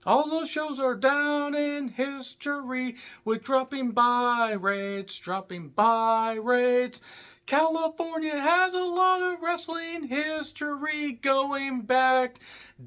All those shows are down in history with dropping buy rates. California has a lot of wrestling history going back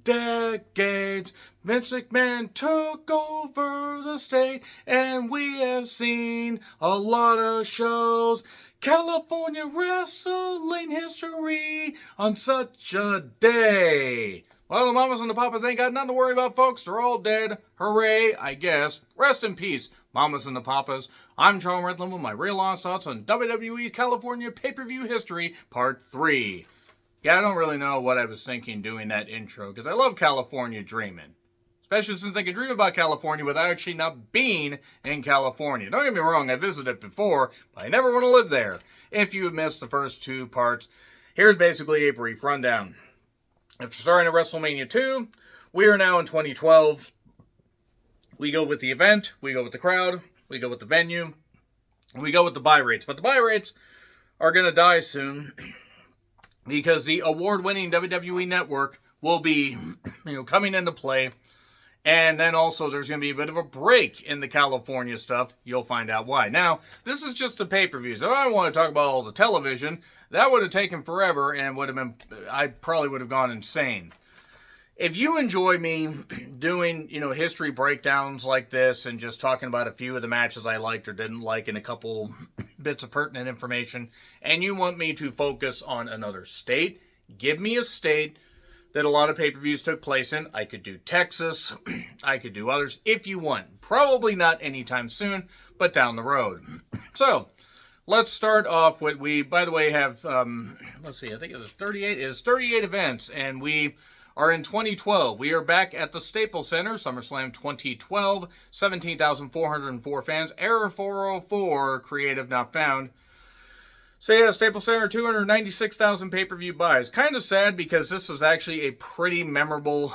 decades. Vince McMahon took over the state, and we have seen a lot of shows. California wrestling history on such a day. Well, the mamas and the papas ain't got nothing to worry about, folks. They're all dead. Hooray, I guess. Rest in peace, mamas and the papas. I'm John Redland with my real honest thoughts on WWE's California pay-per-view history, part 3. Yeah, I don't really know what I was thinking doing that intro, because I love California dreaming. Especially since I can dream about California without actually not being in California. Don't get me wrong, I visited before, but I never want to live there. If you missed the first 2 parts, here's basically a brief rundown. After starting at WrestleMania 2, we are now in 2012. We go with the event, we go with the crowd, we go with the venue, and we go with the buy rates. But the buy rates are going to die soon because the award-winning WWE Network will be coming into play. And then also there's going to be a bit of a break in the California stuff. You'll find out why. Now, this is just the pay-per-views. If I want to talk about all the television, that would have taken forever and I probably would have gone insane. If you enjoy me doing, history breakdowns like this and just talking about a few of the matches I liked or didn't like and a couple bits of pertinent information, and you want me to focus on another state, give me a state that a lot of pay-per-views took place in. I could do Texas. I could do others if you want. Probably not anytime soon, but down the road. So, let's start off with, we, by the way, have, let's see, I think it was 38. It is 38 events, and we are in 2012. We are back at the Staples Center, SummerSlam 2012, 17,404 fans. Error 404, creative not found. So yeah, Staples Center, 296,000 pay-per-view buys. Kind of sad because this was actually a pretty memorable,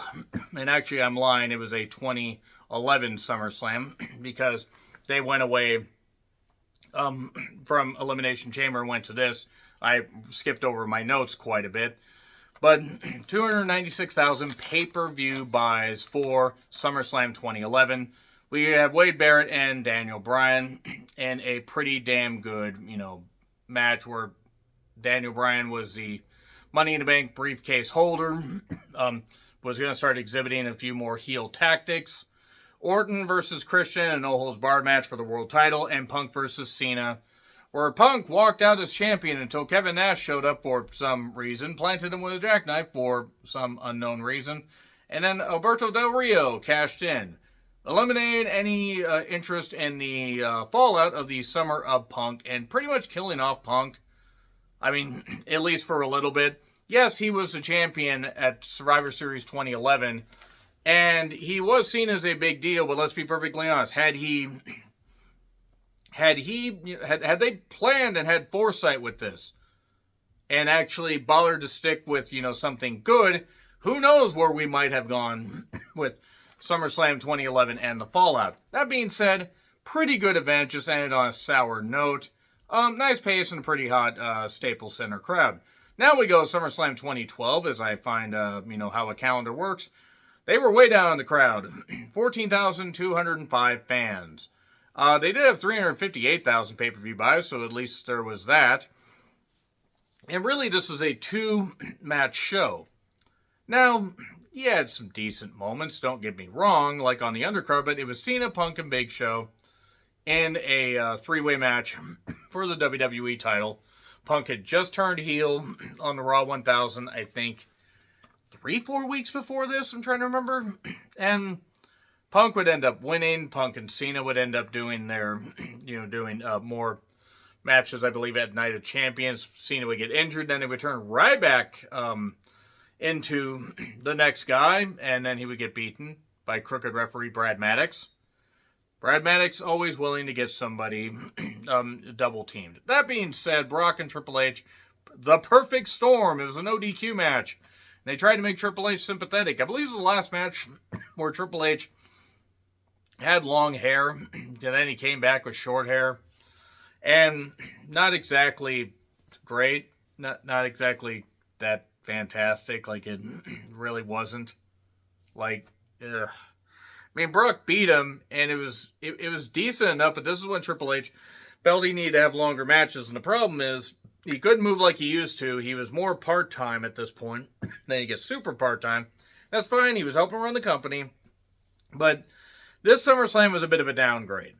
and actually I'm lying, it was a 2011 SummerSlam because they went away from Elimination Chamber and went to this. I skipped over my notes quite a bit. But 296,000 pay-per-view buys for SummerSlam 2011. We have Wade Barrett and Daniel Bryan in a pretty damn good, match where Daniel Bryan was the Money in the Bank briefcase holder, was going to start exhibiting a few more heel tactics. Orton versus Christian, a no-holds-barred match for the world title, and Punk versus Cena, where Punk walked out as champion until Kevin Nash showed up for some reason, planted him with a jackknife for some unknown reason, and then Alberto Del Rio cashed in, eliminating any interest in the fallout of the Summer of Punk and pretty much killing off Punk. I mean, at least for a little bit. Yes, he was the champion at Survivor Series 2011, and he was seen as a big deal, but let's be perfectly honest. Had they planned and had foresight with this and actually bothered to stick with, something good, who knows where we might have gone with SummerSlam 2011 and the fallout. That being said, pretty good event, just ended on a sour note. Nice pace and a pretty hot Staples Center crowd. Now we go SummerSlam 2012, as I find, how a calendar works. They were way down in the crowd. 14,205 fans. They did have 358,000 pay-per-view buys, so at least there was that. And really, this is a 2-match show. Now, you had some decent moments, don't get me wrong, like on the undercard, but it was Cena, Punk, and Big Show in a 3-way match for the WWE title. Punk had just turned heel on the Raw 1000, I think, 3-4 weeks before this, I'm trying to remember. And Punk would end up winning. Punk and Cena would end up doing their, more matches, I believe, at Night of Champions. Cena would get injured, then they would turn right back into the next guy, and then he would get beaten by crooked referee Brad Maddox. Brad Maddox always willing to get somebody double teamed. That being said, Brock and Triple H, the perfect storm. It was an ODQ match. They tried to make Triple H sympathetic. I believe it was the last match where Triple H had long hair, and then he came back with short hair. And not exactly great. Not exactly that fantastic. Like, it really wasn't. Like, ugh. I mean, Brock beat him, and it was decent enough, but this is when Triple H felt he needed to have longer matches, and the problem is he couldn't move like he used to. He was more part-time at this point. Then he gets super part-time. That's fine. He was helping run the company. But this SummerSlam was a bit of a downgrade.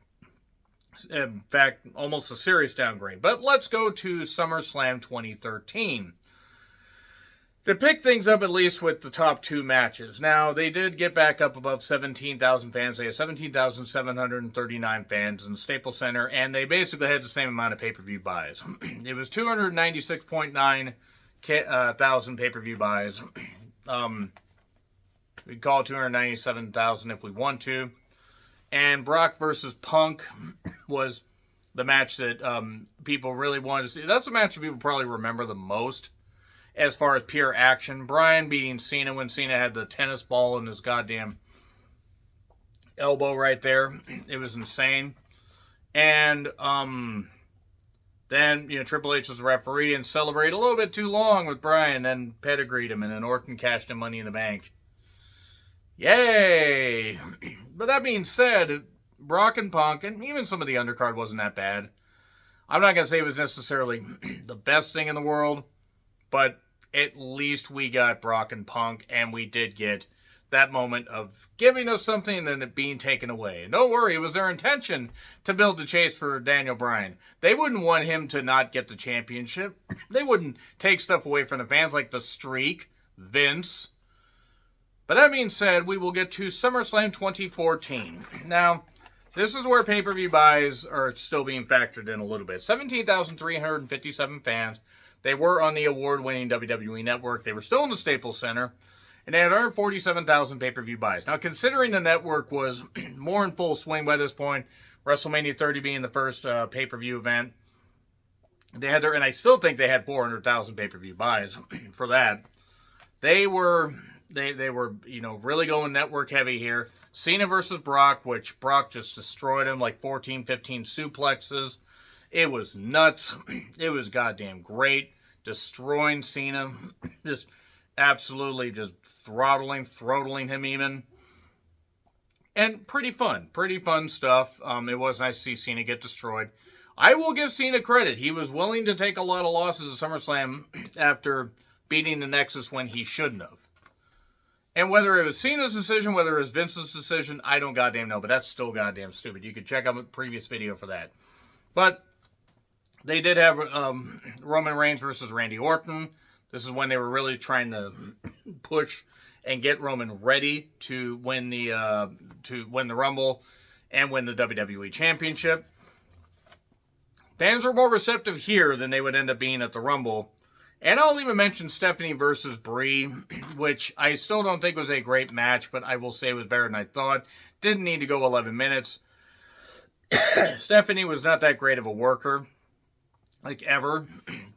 In fact, almost a serious downgrade. But let's go to SummerSlam 2013. To pick things up at least with the top two matches. Now, they did get back up above 17,000 fans. They had 17,739 fans in the Staples Center, and they basically had the same amount of pay-per-view buys. It was 296.9 thousand pay-per-view buys. We'd call it 297,000 if we want to. And Brock versus Punk was the match that people really wanted to see. That's the match that people probably remember the most as far as pure action. Bryan beating Cena when Cena had the tennis ball in his goddamn elbow right there. It was insane. And then, Triple H was the referee and celebrated a little bit too long with Bryan, then pedigreed him, and then Orton cashed in Money in the Bank. Yay! But that being said, Brock and Punk, and even some of the undercard wasn't that bad. I'm not going to say it was necessarily the best thing in the world, but at least we got Brock and Punk, and we did get that moment of giving us something and then it being taken away. And don't worry, it was their intention to build the chase for Daniel Bryan. They wouldn't want him to not get the championship. They wouldn't take stuff away from the fans like the streak, Vince. But that being said, we will get to SummerSlam 2014. Now, this is where pay-per-view buys are still being factored in a little bit. 17,357 fans. They were on the award-winning WWE Network. They were still in the Staples Center. And they had 147,000 pay-per-view buys. Now, considering the network was more in full swing by this point, WrestleMania 30 being the first pay-per-view event, they had and I still think they had 400,000 pay-per-view buys for that. They were really going network heavy here. Cena versus Brock, which Brock just destroyed him like 14, 15 suplexes. It was nuts. It was goddamn great. Destroying Cena. Just absolutely just throttling him even. And pretty fun stuff. It was nice to see Cena get destroyed. I will give Cena credit. He was willing to take a lot of losses at SummerSlam after beating the Nexus when he shouldn't have. And whether it was Cena's decision, whether it was Vince's decision, I don't goddamn know, but that's still goddamn stupid. You can check out the previous video for that. But they did have Roman Reigns versus Randy Orton. This is when they were really trying to push and get Roman ready to win the Rumble and win the WWE Championship. Fans were more receptive here than they would end up being at the Rumble. And I'll even mention Stephanie versus Brie, which I still don't think was a great match, but I will say it was better than I thought. Didn't need to go 11 minutes. Stephanie was not that great of a worker, like ever,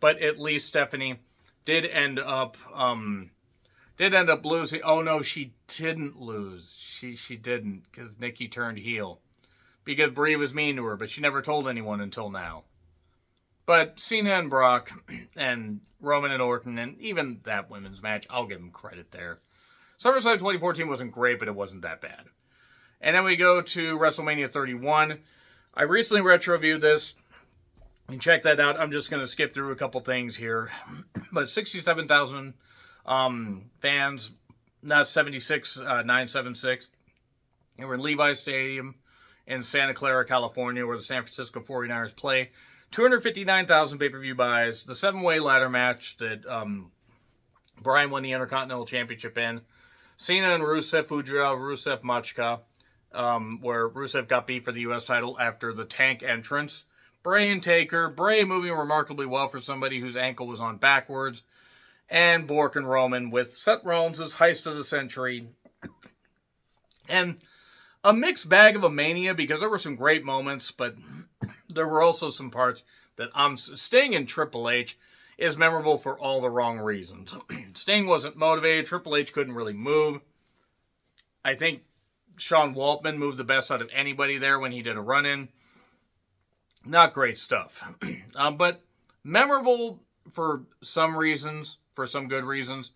but at least Stephanie did end up losing. Oh no, she didn't lose. She didn't, because Nikki turned heel. Because Brie was mean to her, but she never told anyone until now. But Cena and Brock and Roman and Orton and even that women's match, I'll give them credit there. SummerSlam 2014 wasn't great, but it wasn't that bad. And then we go to WrestleMania 31. I recently retro-viewed this. You can check that out. I'm just going to skip through a couple things here. But 67,000 fans, not 76,976. They were in Levi's Stadium in Santa Clara, California, where the San Francisco 49ers play. 259,000 pay-per-view buys. The 7-way ladder match that Bryan won the Intercontinental Championship in. Cena and Rusev, Fujita, Rusev, Machka, where Rusev got beat for the U.S. title after the Tank entrance. Bray and Taker. Bray moving remarkably well for somebody whose ankle was on backwards. And Bork and Roman with Seth Rollins' heist of the century. And a mixed bag of a Mania because there were some great moments, but there were also some parts that Sting and Triple H is memorable for all the wrong reasons. Sting wasn't motivated. Triple H couldn't really move. I think Sean Waltman moved the best out of anybody there when he did a run-in. Not great stuff. But memorable for some reasons, for some good reasons.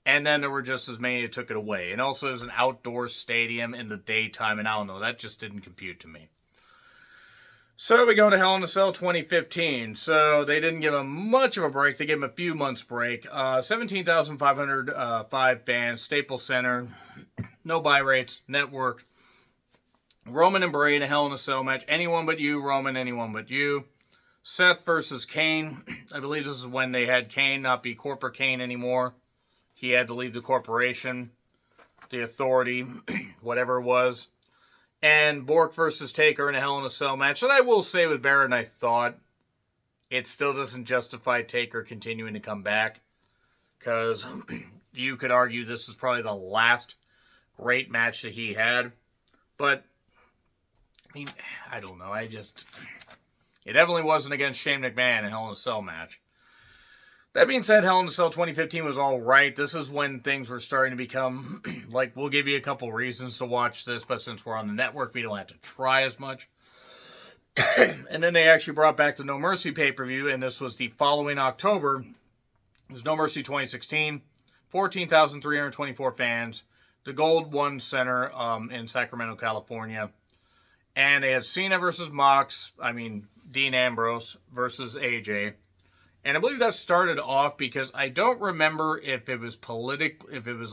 And then there were just as many that took it away. And also, it was an outdoor stadium in the daytime, and I don't know, that just didn't compute to me. So we go to Hell in a Cell 2015. So they didn't give him much of a break. They gave him a few months break. 17,505 fans, Staples Center, no buy rates, network. Roman and Bray in a Hell in a Cell match. Anyone but you, Roman, anyone but you. Seth versus Kane. I believe this is when they had Kane not be Corporate Kane anymore. He had to leave the corporation, the authority, whatever it was. And Bork versus Taker in a Hell in a Cell match. And I will say was better than I thought. It still doesn't justify Taker continuing to come back. Because you could argue this is probably the last great match that he had. But, I mean, I don't know. It definitely wasn't against Shane McMahon in a Hell in a Cell match. That being said, Hell in a Cell 2015 was all right. This is when things were starting to become, like, we'll give you a couple reasons to watch this, but since we're on the network, we don't have to try as much. And then they actually brought back the No Mercy pay-per-view, and this was the following October. It was No Mercy 2016, 14,324 fans, the Gold One Center in Sacramento, California. And they had Cena versus Dean Ambrose versus AJ. And I believe that started off because I don't remember if it was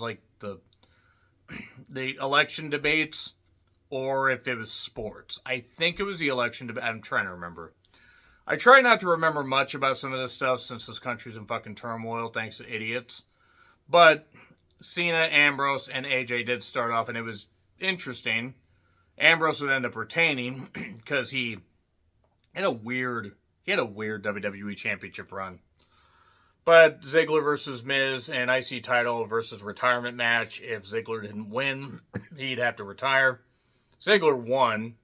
like the election debates or if it was sports. I think it was the election debate. I'm trying to remember. I try not to remember much about some of this stuff since this country's in fucking turmoil thanks to idiots. But Cena, Ambrose, and AJ did start off, and it was interesting. Ambrose would end up retaining because he had a weird WWE Championship run. But Ziggler versus Miz and IC title versus retirement match. If Ziggler didn't win, he'd have to retire. Ziggler won.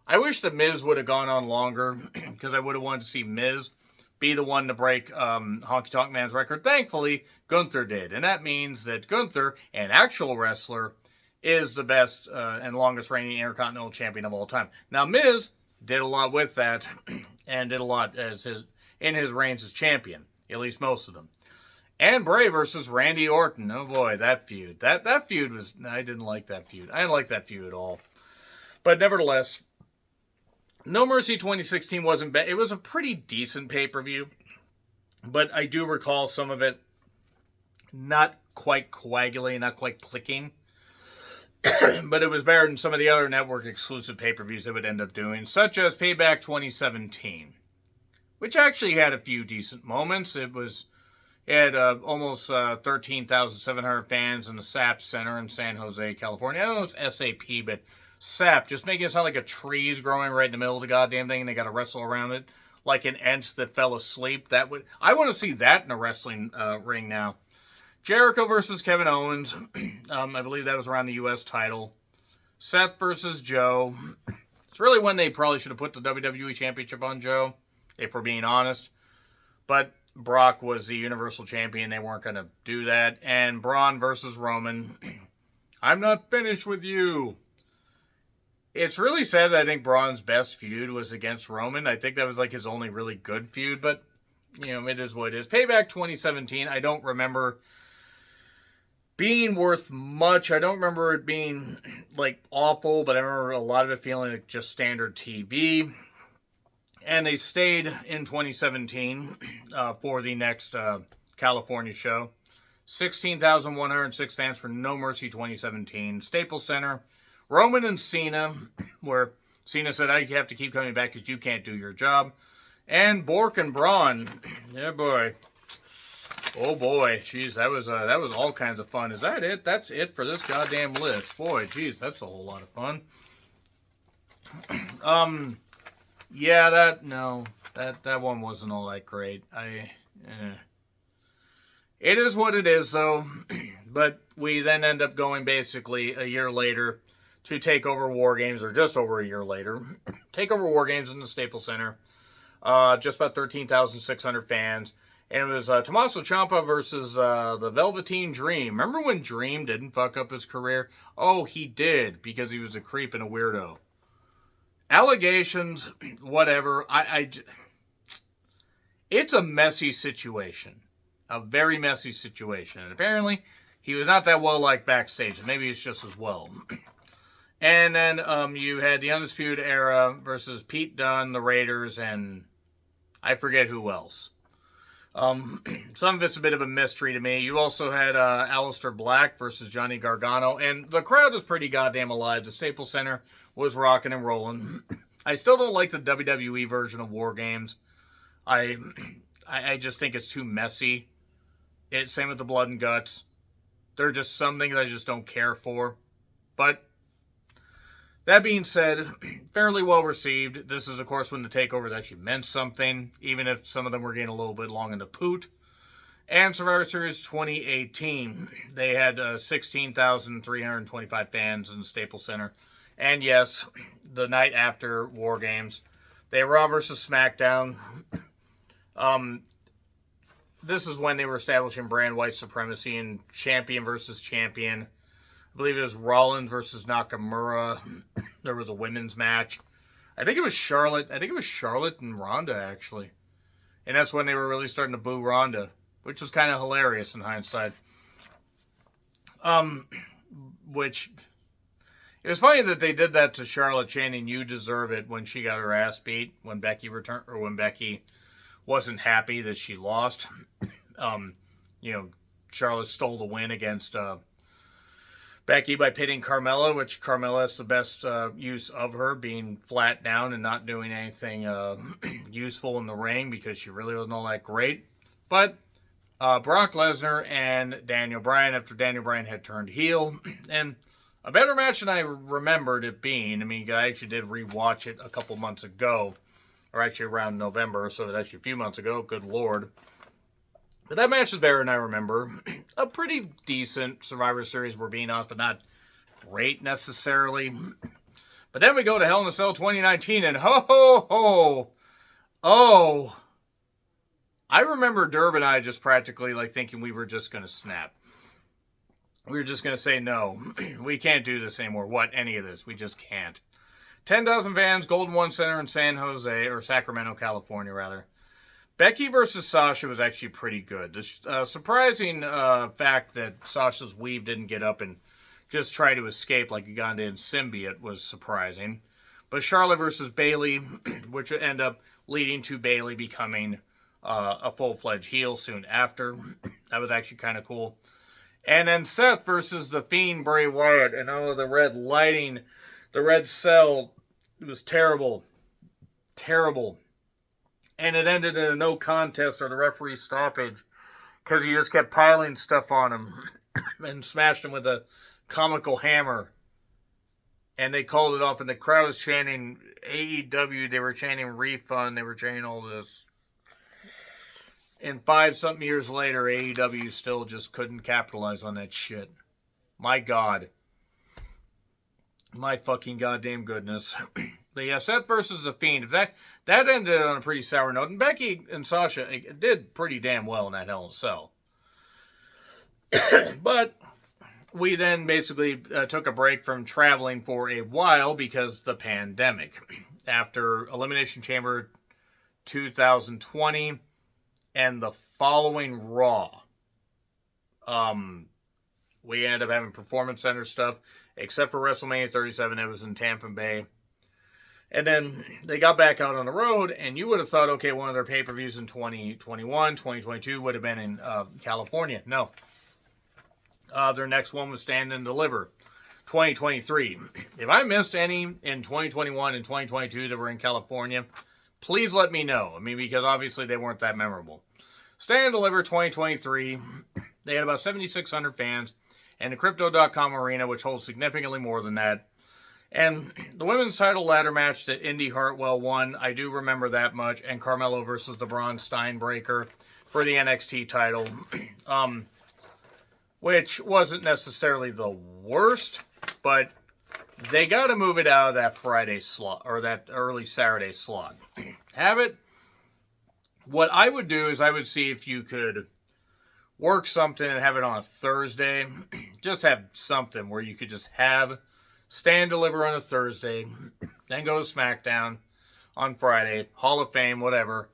I wish the Miz would have gone on longer because I would have wanted to see Miz be the one to break Honky Tonk Man's record. Thankfully, Gunther did. And that means that Gunther, an actual wrestler, is the best and longest reigning Intercontinental Champion of all time. Now, Miz did a lot with that and did a lot in his reigns as champion, at least most of them. And Bray versus Randy Orton. Oh boy, that feud. That feud was, I didn't like that feud. I didn't like that feud at all. But nevertheless, No Mercy 2016 wasn't bad. It was a pretty decent pay-per-view. But I do recall some of it not quite coagulating, not quite clicking. But it was better than some of the other network exclusive pay-per-views they would end up doing, such as Payback 2017, which actually had a few decent moments. It had almost 13,700 fans in the SAP Center in San Jose, California. I don't know if it's SAP, but SAP, just making it sound like a tree's growing right in the middle of the goddamn thing, and they got to wrestle around it like an ant that fell asleep. I want to see that in a wrestling ring now. Jericho versus Kevin Owens. I believe that was around the U.S. title. Seth versus Joe. It's really when they probably should have put the WWE Championship on Joe, if we're being honest. But Brock was the Universal Champion. They weren't going to do that. And Braun versus Roman. I'm not finished with you. It's really sad that I think Braun's best feud was against Roman. I think that was like his only really good feud. But, it is what it is. Payback 2017. I don't remember being worth much. I don't remember it being like awful, but I remember a lot of it feeling like just standard TV. And they stayed in 2017 for the next California show. 16,106 fans for No Mercy 2017. Staples Center. Roman and Cena, where Cena said, I have to keep coming back because you can't do your job. And Bork and Braun. Yeah, boy. Oh boy, jeez, that was all kinds of fun. Is that it? That's it for this goddamn list. Boy, jeez, that's a whole lot of fun. Yeah, that one wasn't all that great. It is what it is, though. But we then end up going basically a year later to TakeOver War Games, or just over a year later. TakeOver War Games in the Staples Center. Just about 13,600 fans. And it was Tommaso Ciampa versus the Velveteen Dream. Remember when Dream didn't fuck up his career? Oh, he did, because he was a creep and a weirdo. Allegations, whatever. It's a messy situation. A very messy situation. And apparently, he was not that well liked backstage. Maybe it's just as well. And then you had the Undisputed Era versus Pete Dunne, the Raiders, and I forget who else. Some of it's a bit of a mystery to me. You also had Aleister Black versus Johnny Gargano, and the crowd was pretty goddamn alive. The Staples Center was rocking and rolling. I still don't like the WWE version of War Games. I just think it's too messy. Same with the Blood and Guts. There are just some things I just don't care for. But that being said, fairly well received. This is, of course, when the takeovers actually meant something, even if some of them were getting a little bit long in the poot. And Survivor Series 2018, they had 16,325 fans in the Staples Center. And yes, the night after War Games, they Raw versus SmackDown. This is when they were establishing brand white supremacy and champion versus champion. I believe it was Rollins versus Nakamura. There was a women's match. I think it was Charlotte and Ronda, actually. And that's when they were really starting to boo Ronda, which was kind of hilarious in hindsight. Which, it was funny that they did that to Charlotte chanting, "You deserve it," when she got her ass beat, when Becky returned, or when Becky wasn't happy that she lost. Charlotte stole the win against Becky by pitting Carmella, which Carmella's the best use of her, being flat down and not doing anything useful in the ring because she really wasn't all that great. But Brock Lesnar and Daniel Bryan, after Daniel Bryan had turned heel, and a better match than I remembered it being. I mean, I actually did rewatch it a couple months ago, or actually around November, so that's actually a few months ago. Good Lord. But that match is better than I remember. A pretty decent Survivor Series, we're being honest, but not great necessarily. But then we go to Hell in a Cell 2019, and I remember Derb and I just practically thinking we were just going to snap. We were just going to say, no, we can't do this anymore. What? Any of this. We just can't. 10,000 fans, Golden One Center in San Jose, or Sacramento, California, rather. Becky versus Sasha was actually pretty good. The surprising fact that Sasha's weave didn't get up and just try to escape like Uganda and Symbiote was surprising. But Charlotte versus Bayley, which would end up leading to Bayley becoming a full-fledged heel soon after. That was actually kind of cool. And then Seth versus The Fiend Bray Wyatt. And the red lighting, the red cell, it was terrible. Terrible. And it ended in a no contest or the referee stoppage because he just kept piling stuff on him and smashed him with a comical hammer. And they called it off, and the crowd was chanting AEW. They were chanting refund. They were chanting all this. And 5-something years later, AEW still just couldn't capitalize on that shit. My God. My fucking goddamn goodness. But yeah, Seth versus The Fiend. That ended on a pretty sour note. And Becky and Sasha did pretty damn well in that Hell in a Cell. But we then basically took a break from traveling for a while because the pandemic. After Elimination Chamber 2020 and the following Raw, we ended up having Performance Center stuff, except for WrestleMania 37. It was in Tampa Bay. And then they got back out on the road, and you would have thought, okay, one of their pay-per-views in 2021, 2022 would have been in California. No. Their next one was Stand and Deliver, 2023. If I missed any in 2021 and 2022 that were in California, please let me know. I mean, because obviously they weren't that memorable. Stand and Deliver 2023, they had about 7,600 fans, and the Crypto.com Arena, which holds significantly more than that. And the women's title ladder match that Indy Hartwell won, I do remember that much, and Carmelo versus the Braun Steinbreaker for the NXT title, which wasn't necessarily the worst, but they got to move it out of that Friday slot, or that early Saturday slot. Have it. What I would do is I would see if you could work something and have it on a Thursday. Just have something where you could just have Stand Deliver on a Thursday, then go to SmackDown on Friday, Hall of Fame, whatever.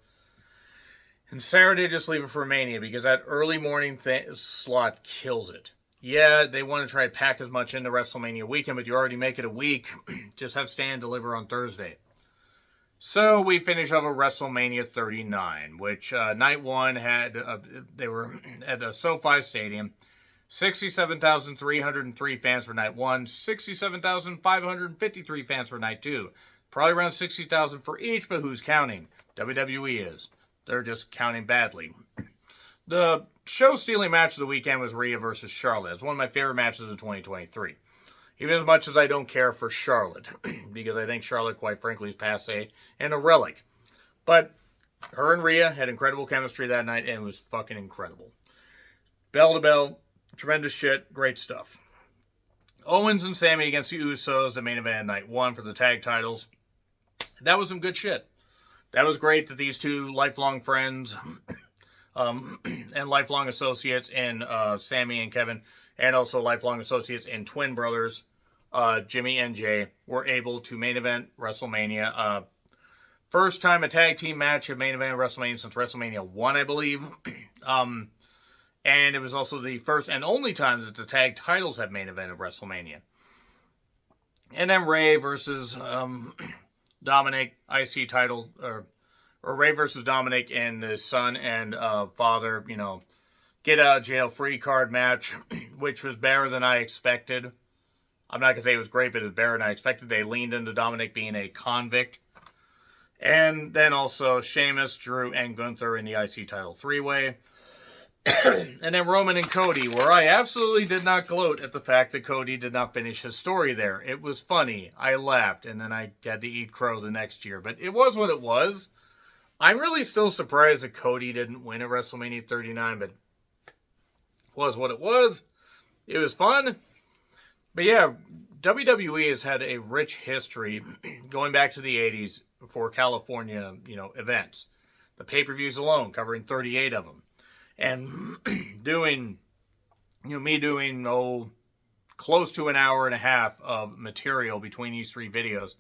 And Saturday, just leave it for Mania, because that early morning slot kills it. yeah, they want to try to pack as much into WrestleMania weekend, but you already make it a week. Just have Stan deliver on Thursday. So we finish up with WrestleMania 39, which night one had, they were at the SoFi Stadium. 67,303 fans for night one, 67,553 fans for night two. Probably around 60,000 for each, but who's counting? WWE is. They're just counting badly. The show-stealing match of the weekend was Rhea versus Charlotte. It's one of my favorite matches of 2023. Even as much as I don't care for Charlotte, because I think Charlotte, quite frankly, is passe and a relic. But her and Rhea had incredible chemistry that night, and it was fucking incredible. Bell to bell, tremendous shit, great stuff. Owens and Sammy against the Usos, the main event night one for the tag titles. That was some good shit. That was great that these two lifelong friends and lifelong associates in Sammy and Kevin, and also lifelong associates in twin brothers, Jimmy and Jay, were able to main event WrestleMania. First time a tag team match at main event WrestleMania since WrestleMania 1, I believe. And it was also the first and only time that the tag titles had main event of WrestleMania. And then Ray versus Dominic, IC title, or Ray versus Dominic and his son and father, get out of jail free card match, which was better than I expected. I'm not going to say it was great, but it was better than I expected. They leaned into Dominic being a convict. And then also Sheamus, Drew, and Gunther in the IC title three-way. And then Roman and Cody, where I absolutely did not gloat at the fact that Cody did not finish his story there. It was funny. I laughed, and then I had to eat crow the next year. But it was what it was. I'm really still surprised that Cody didn't win at WrestleMania 39, but it was what it was. It was fun. But yeah, WWE has had a rich history going back to the 80s for California, events. The pay-per-views alone, covering 38 of them. And doing close to an hour and a half of material between these three videos.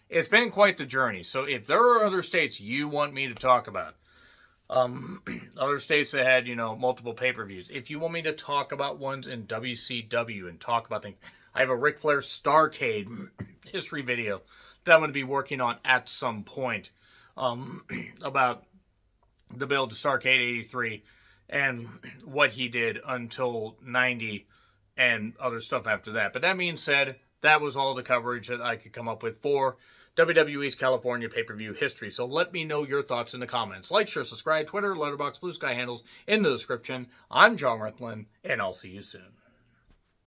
It's been quite the journey. So if there are other states you want me to talk about, other states that had, multiple pay-per-views, if you want me to talk about ones in WCW and talk about things, I have a Ric Flair Starrcade history video that I'm going to be working on at some point about the build to Starrcade 83 and what he did until 90 and other stuff after that. But that being said, that was all the coverage that I could come up with for WWE's California pay-per-view history. So let me know your thoughts in the comments. Like, share, subscribe, Twitter, Letterboxd, Blue Sky handles in the description. I'm John Rethlin, and I'll see you soon.